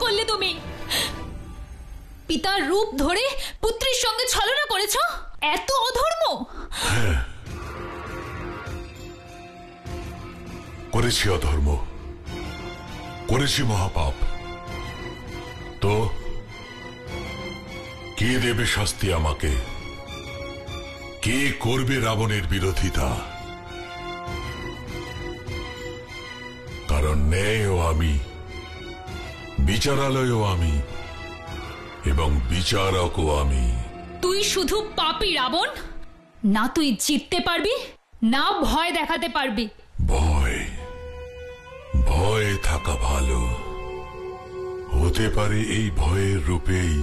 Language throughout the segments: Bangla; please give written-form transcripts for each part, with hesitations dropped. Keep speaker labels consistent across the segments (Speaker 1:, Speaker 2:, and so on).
Speaker 1: করলে তুমি? পিতার রূপ ধরে পুত্রের সঙ্গে ছলনা করেছো? এত অধর্ম!
Speaker 2: করেছি অধর্ম, করেছি মহাপাপ। তো কে দেবে শাস্তি আমাকে? কে করবে রাবণের বিরোধিতা? কারণ ন্যায়ও আমি, বিচারালয়ও আমি, এবং বিচারকও আমি।
Speaker 1: তুই শুধু পাপী রাবণ। না তুই জিততে পারবি, না ভয় দেখাতে পারবি।
Speaker 2: ভয়, ভয় থাকা ভালো। হতে পারে এই ভয়ের রূপেই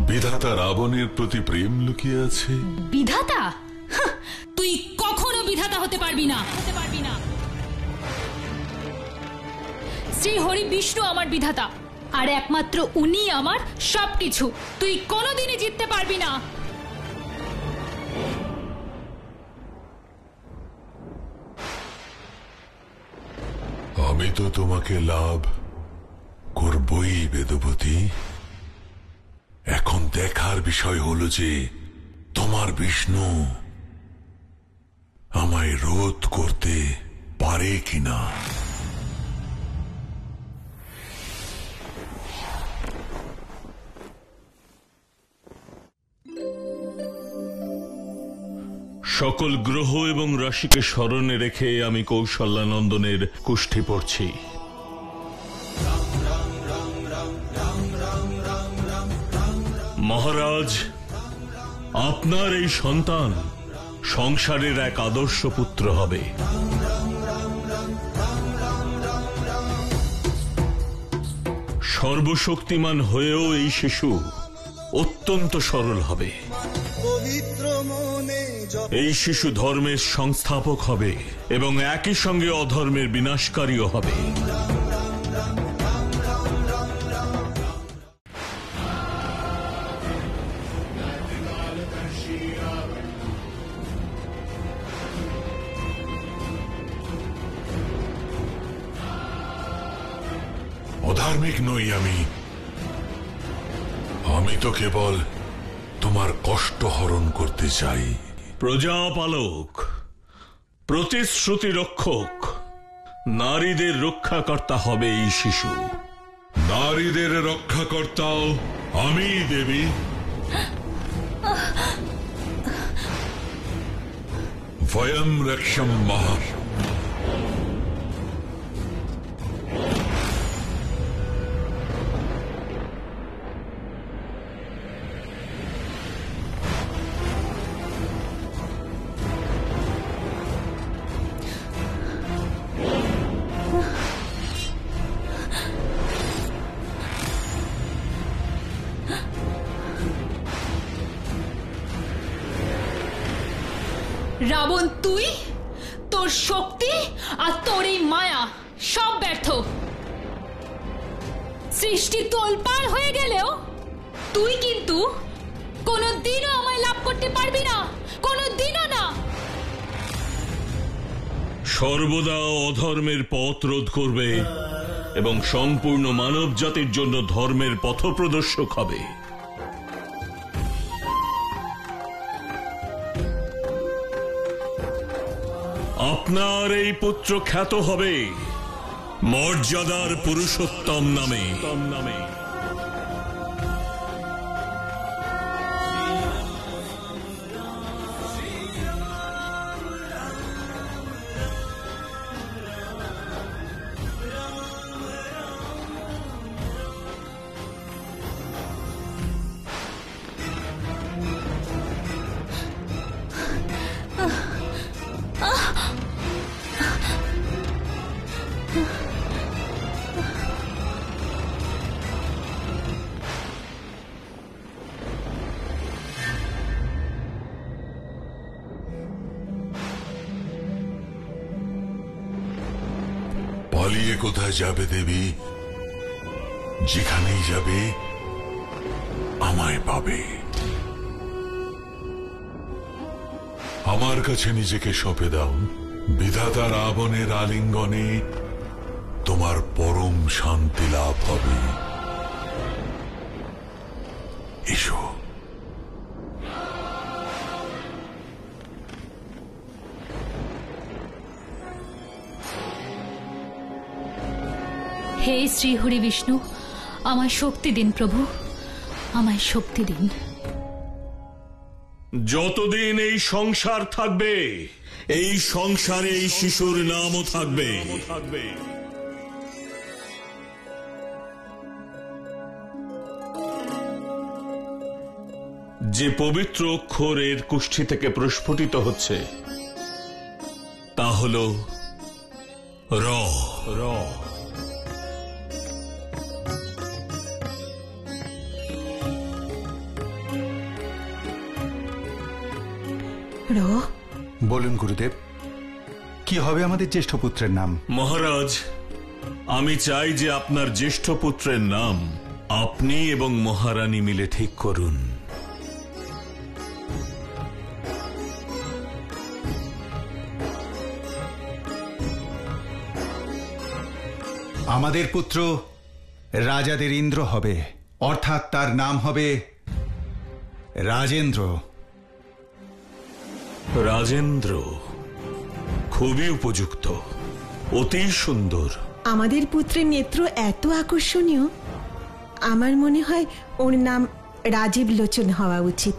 Speaker 2: বিধাতা রাবণের প্রতি প্রেম লুকিয়ে আছে।
Speaker 1: বিধাতা? তুই কখনো বিধাতা হতে পারবি না। শ্রী হরি বিষ্ণু আমার বিধাতা, আর একমাত্র উনি আমার সবকিছু। তুই কোনোদিনই জিততে পারবি না।
Speaker 2: আমি তো তোমাকে লাভ করবই বেদবতী। এখন দেখার বিষয় হলো যে তোমার বিষ্ণু আমায় রোধ করতে পারে কিনা।
Speaker 3: সকল গ্রহ এবং রাশিকে স্মরণে রেখে আমি কৌশল্যানন্দনের কুষ্ঠি পড়ছি। মহারাজ, আপনার এই সন্তান সংসারের এক আদর্শ পুত্র হবে। সর্বশক্তিমান হয়েও এই শিশু অত্যন্ত সরল হবে। এই শিশু ধর্মের সংস্থাপক হবে এবং একই সঙ্গে অধর্মের বিনাশকারীও হবে।
Speaker 2: অধার্মিক নই আমি। আমি তো কেবল তোমার কষ্ট হরণ করতে চাই।
Speaker 3: প্রজাপালক, প্রতিশ্রুতি রক্ষক, নারীদের রক্ষাকর্তা হবে এই শিশু।
Speaker 2: নারীদের রক্ষাকর্তাও আমি দেবী। ভয়ম রক্ষম মহা।
Speaker 1: রাবণ, তুই, তোর শক্তি আর তোর এই মায়া সব ব্যর্থ। সৃষ্টি তোলপাড় হয়ে গেলেও তুই কিন্তু কোনোদিনও আমায় লাভ করতে পারবি না, কোনোদিনও না।
Speaker 3: সর্বদা অধর্মের পথ রোধ করবে এবং সম্পূর্ণ মানব জাতির জন্য ধর্মের পথপ্রদর্শক হবে। আপনার এই পুত্র খ্যাত হবে মর্যাদার পুরুষোত্তম নামে।
Speaker 2: পালিয়ে কোথায় যাবে দেবী? যেখানেই যাবে আমায় পাবে। আমার কাছে নিজেকে সঁপে দাও। বিধাতা রাবণের আলিঙ্গনে তোমার পরম শান্তি লাভ হবে। এসো।
Speaker 1: হে শ্রী হরি বিষ্ণু, আমায় শক্তি দিন প্রভু, আমায় শক্তি দিন।
Speaker 3: যতদিন এই সংসার থাকবে, এই সংসারে এই শিশুর নামও থাকবে। যে পবিত্র অক্ষর এর কুষ্ঠি থেকে প্রস্ফুটিত হচ্ছে তা হল র। র
Speaker 4: বলুন গুরুদেব, কি হবে আমাদের জ্যেষ্ঠ পুত্রের নাম?
Speaker 3: মহারাজ, আমি চাই যে আপনার জ্যেষ্ঠ পুত্রের নাম আপনি এবং মহারানী মিলে ঠিক করুন।
Speaker 4: আমাদের পুত্র রাজাদের ইন্দ্র হবে, অর্থাৎ তার নাম হবে রাজেন্দ্র।
Speaker 3: রাজেন্দ্র খুবই উপযুক্ত, অতি সুন্দর।
Speaker 5: আমাদের পুত্রের নেত্র এত আকর্ষণীয়, আমার মনে হয় ওর নাম রাজীব লোচন হওয়া উচিত।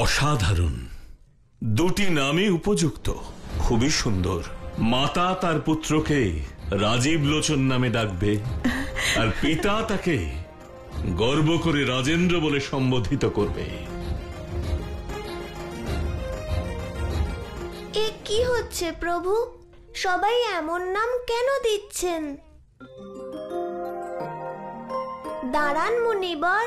Speaker 3: অসাধারণ, দুটি নামই উপযুক্ত, খুবই সুন্দর। মাতা তার পুত্রকে রাজীব লোচন নামে ডাকবে, আর পিতা তাকে গর্ব করে রাজেন্দ্র বলে সম্বোধিত করবে।
Speaker 6: এ কি হচ্ছে প্রভু? সবাই এমন নাম কেন দিচ্ছেন? দাঁড়ান মুনিবর।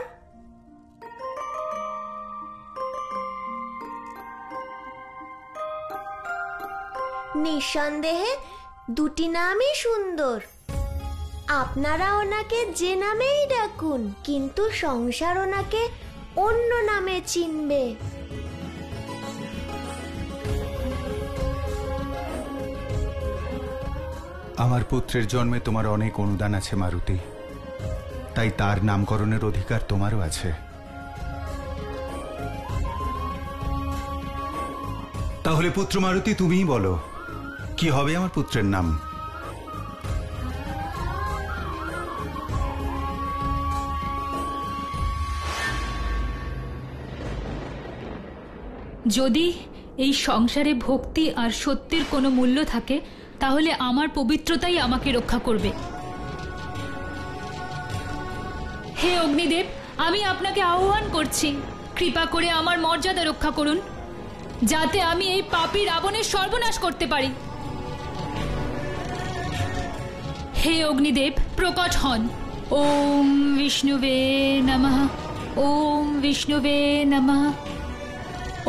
Speaker 6: নিঃসন্দেহে দুটি নামই সুন্দর। আপনারা ওনাকে যে নামেই ডাকুন, কিন্তু সংসার ওনাকে অন্য নামে চিনবে।
Speaker 4: আমার পুত্রের জন্মে তোমার অনেক অনুদান আছে মারুতি, তাই তার নামকরণের অধিকার তোমারও আছে। তাহলে পুত্র মারুতি, তুমিই বলো, কি হবে আমার পুত্রের নাম?
Speaker 1: যদি এই সংসারে ভক্তি আর সত্যের কোনো মূল্য থাকে, তাহলে আমার পবিত্রতাই আমাকে রক্ষা করবে। হে অগ্নিদেব, আমি আপনাকে আহ্বান করছি, কৃপা করে আমার মর্যাদা রক্ষা করুন, যাতে আমি এই পাপী রাবণের সর্বনাশ করতে পারি। হে অগ্নিদেব, প্রকট হন। ওম বিষ্ণুবে নমঃ, ওম বিষ্ণুবে নমঃ,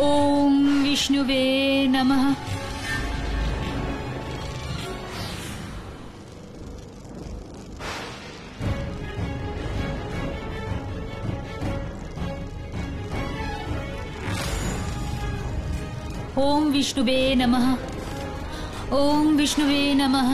Speaker 1: ওম বিষ্ণুবে নমঃ। ওম বিষ্ণুবে নমঃ, ওম বিষ্ণুবে নমঃ।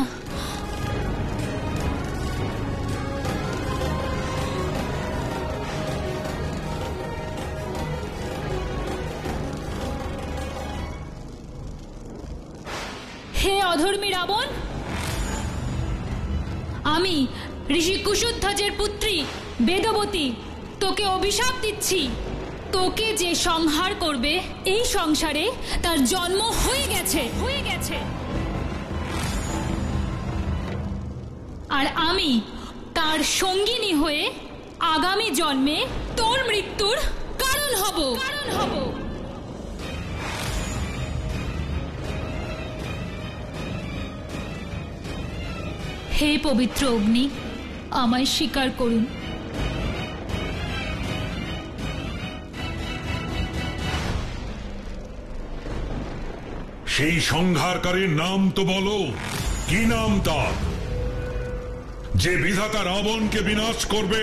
Speaker 1: হে অধর্মী রাবণ, আমি ঋষি কুশধ্বজের পুত্রী বেদবতী তোকে অভিশাপ দিচ্ছি। তোকে যে সংহার করবে, এই সংসারে তার জন্ম হয়ে গেছে। আর আমি তার সঙ্গিনী হয়ে আগামী জন্মে তোর মৃত্যুর কারণ হব। হে পবিত্র অগ্নি, আমায় স্বীকার করুন।
Speaker 2: সেই সংহারকারীর নাম তো বলো, কি নাম তার, যে বিধাতা রাবণকে বিনাশ করবে?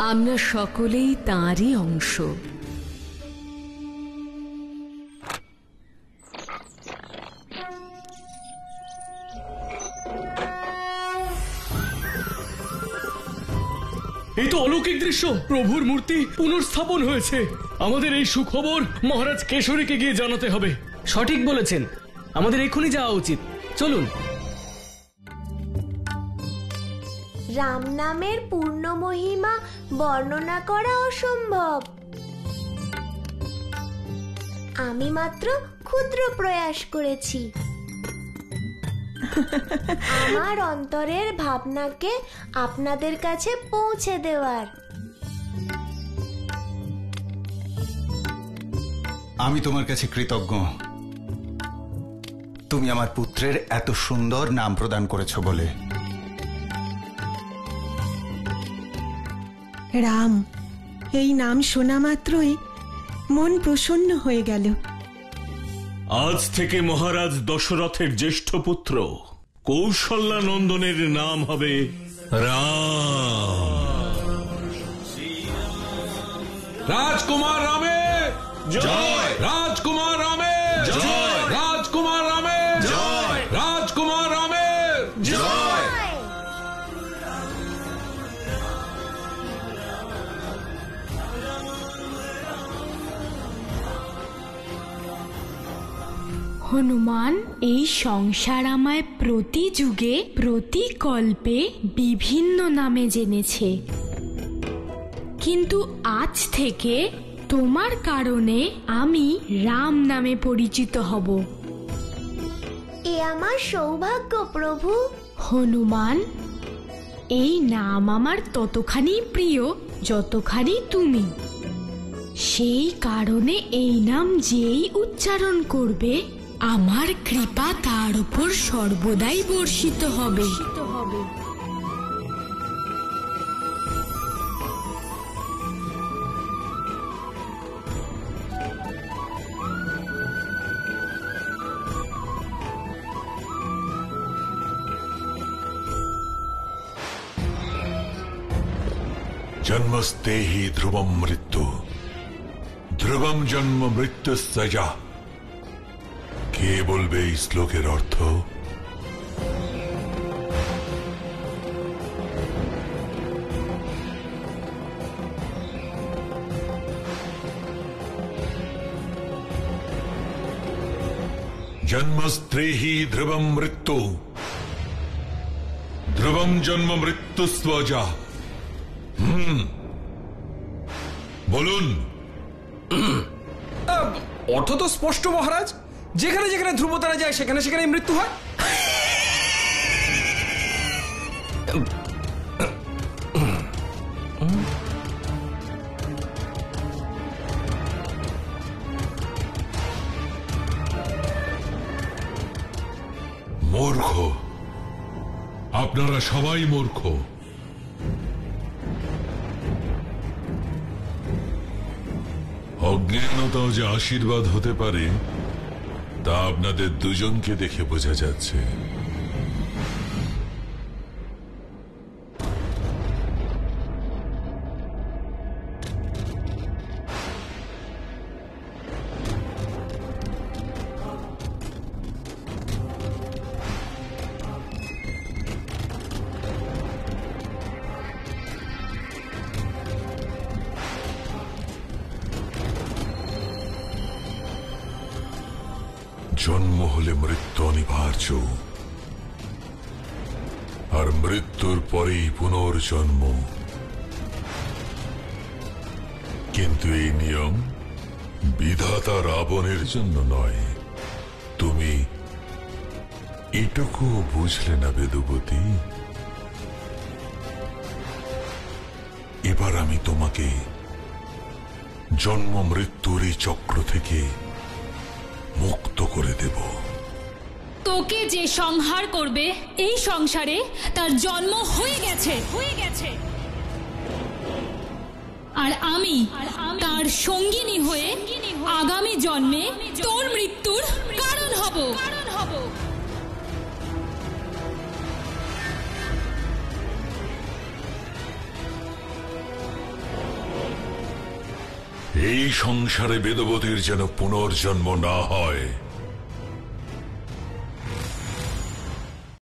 Speaker 7: আমরা সকলেই তাঁরই অংশ।
Speaker 8: এই তো অলৌকিক দৃশ্য, প্রভুর মূর্তি পুনর্স্থাপন হয়েছে। আমাদের এই সুখবর মহারাজ কেশরীকে গিয়ে জানাতে হবে। সঠিক বলেছেন, আমাদের এক্ষুনি যাওয়া উচিত। চলুন।
Speaker 6: রাম নামের পূর্ণ মহিমা বর্ণনা করা অসম্ভব। আমি মাত্র ক্ষুদ্র প্রয়াস করেছি আমার অন্তরের ভাবনাকে আপনাদের কাছে পৌঁছে দেওয়ার।
Speaker 4: আমি তোমার কাছে কৃতজ্ঞ, তুমি আমার পুত্রের এত সুন্দর নাম প্রদান করেছো বলে।
Speaker 5: রাম, এই নাম শোনা মাত্রই মন প্রসন্ন হয়ে গেল।
Speaker 3: আজ থেকে মহারাজ দশরথের জ্যেষ্ঠ পুত্র কৌশল্যা নন্দনের নাম হবে রাম।
Speaker 9: রাজকুমার রামের জয়, রাজকুমার রামের জয়, রাজকুমার রামের জয়, রাজকুমার রামের জয়।
Speaker 1: হনুমান, এই সংসার আমায় প্রতি যুগে প্রতি কল্পে বিভিন্ন নামে জেনেছে, কিন্তু আজ থেকে তোমার কারণে আমি রাম নামে পরিচিত হব।
Speaker 6: এ আমার সৌভাগ্য প্রভু।
Speaker 1: হনুমান, এই নাম আমার ততখানি প্রিয় যতখানি তুমি। সেই কারণে এই নাম যেই উচ্চারণ করবে আমার কৃপা তার উপর সর্বদাই বর্ষিত হবে।
Speaker 2: জন্মস্তে হি ধ্রুবম মৃত্যু, ধ্রুবম জন্ম মৃত্যু সজা। কে বলবে এই শ্লোকের অর্থ? জন্মস্তে হি ধ্রুবম মৃত্যু, ধ্রুবম জন্ম মৃত্যু স্বজা। বলুন।
Speaker 9: অর্থ তো স্পষ্ট মহারাজ, যেখানে যেখানে ধ্রুবতারা যায় সেখানে সেখানে মৃত্যু হয়।
Speaker 2: মূর্খ, আপনারা সবাই মূর্খ। অজ্ঞানতাও যে আশীর্বাদ হতে পারে তা আপনাদের দুজনকে দেখে বোঝা যাচ্ছে। জন্ম হলে মৃত্যু অনিবার্য, আর মৃত্যুর পরেই পুনর্জন্ম। কিন্তু এই নিয়ম বিধাতা রাবণের জন্য নয়। তুমি এটুকু বুঝলে না বেদবতী? এবার আমি তোমাকে জন্ম মৃত্যুর এই চক্র থেকে মুক্ত করে দেব।
Speaker 1: তোকে যে সংহার করবে এই সংসারে তার জন্ম হয়ে গেছে। আর আমি তার সঙ্গিনী হয়ে আগামী জন্মে তোর মৃত্যুর কারণ হব।
Speaker 2: এই সংসারে বেদবতীর যেন পুনর্জন্ম না হয়